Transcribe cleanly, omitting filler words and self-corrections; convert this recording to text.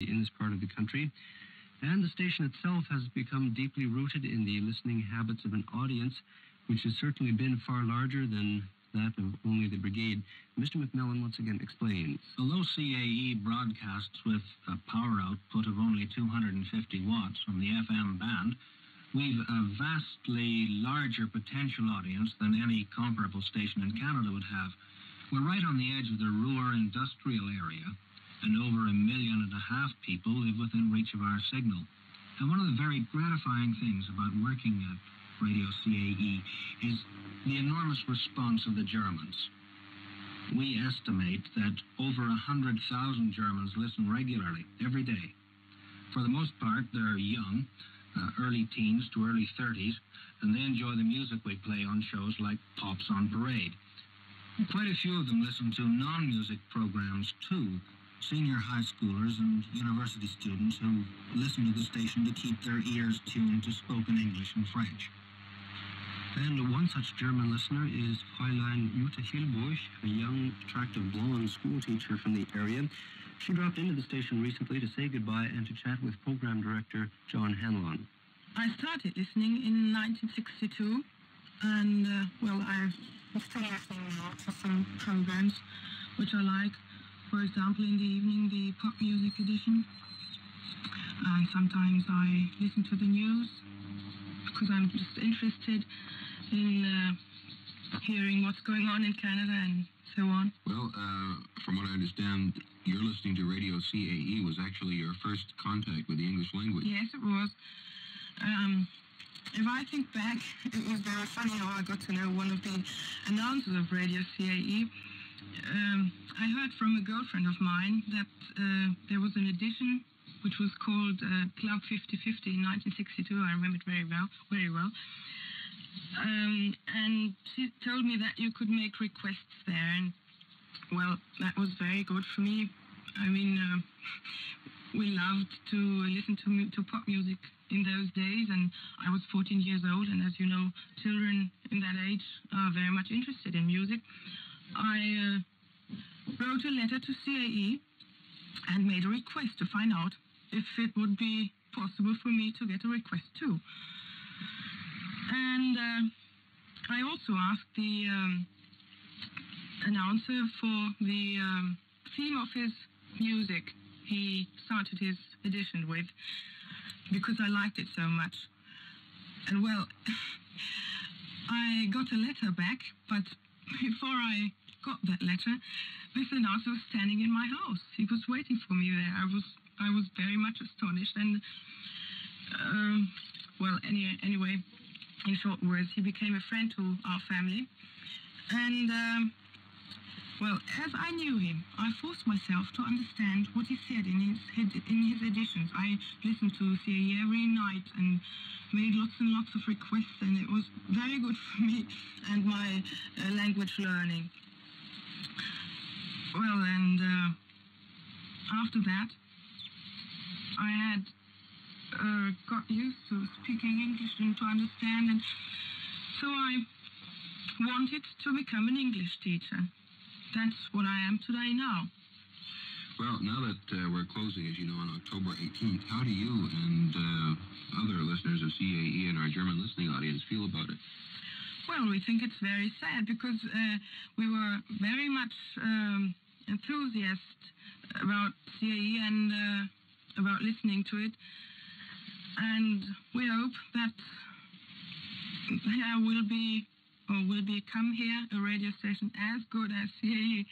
in this part of the country. And the station itself has become deeply rooted in the listening habits of an audience, which has certainly been far larger than that of only the brigade. Mr. McMillan once again explains. Although CAE broadcasts with a power output of only 250 watts from the FM band, we've a vastly larger potential audience than any comparable station in Canada would have. We're right on the edge of the Ruhr industrial area, and over 1.5 million people live within reach of our signal. And one of the very gratifying things about working at Radio CAE is the enormous response of the Germans. We estimate that over 100,000 Germans listen regularly, every day. For the most part, they're young, early teens to early 30s, and they enjoy the music we play on shows like Pops on Parade. Quite a few of them listen to non-music programs too, senior high schoolers and university students who listen to the station to keep their ears tuned to spoken English and French. And one such German listener is Fräulein Jutta Hilbusch, a young, attractive, blonde school teacher from the area. She dropped into the station recently to say goodbye and to chat with program director John Hanlon. I started listening in 1962, and, I've still listening now to some programs which I like. For example, in the evening, the pop music edition. And sometimes I listen to the news because I'm just interested in hearing what's going on in Canada and so on. Well, from what I understand, your listening to Radio CAE was actually your first contact with the English language. Yes, it was. If I think back, it was very funny how I got to know one of the announcers of Radio CAE. I heard from a girlfriend of mine that there was an edition which was called Club 50/50 in 1962. I remember it very well. And she told me that you could make requests there, and well, that was very good for me. I mean, we loved to listen to pop music in those days, and I was 14 years old, and as you know, children in that age are very much interested in music. I wrote a letter to CAE and made a request to find out if it would be possible for me to get a request too. And I also asked the announcer for the theme of his music he started his edition with, because I liked it so much. And well, I got a letter back, but before I got that letter, this announcer was standing in my house. He was waiting for me there. I was very much astonished, and anyway, in short words, he became a friend to our family. And as I knew him, I forced myself to understand what he said in his editions. I listened to CAE every night and made lots and lots of requests, and it was very good for me and my language learning. Well, and after that, I had got used to speaking English and to understand, and so I wanted to become an English teacher. That's what I am today now. Well, now that we're closing, as you know, on October 18th, how do you and other listeners of CAE and our German listening audience feel about it? Well, we think it's very sad because we were very much enthusiastic about CAE and about listening to it. And we hope that there will become here a radio station as good as CAE.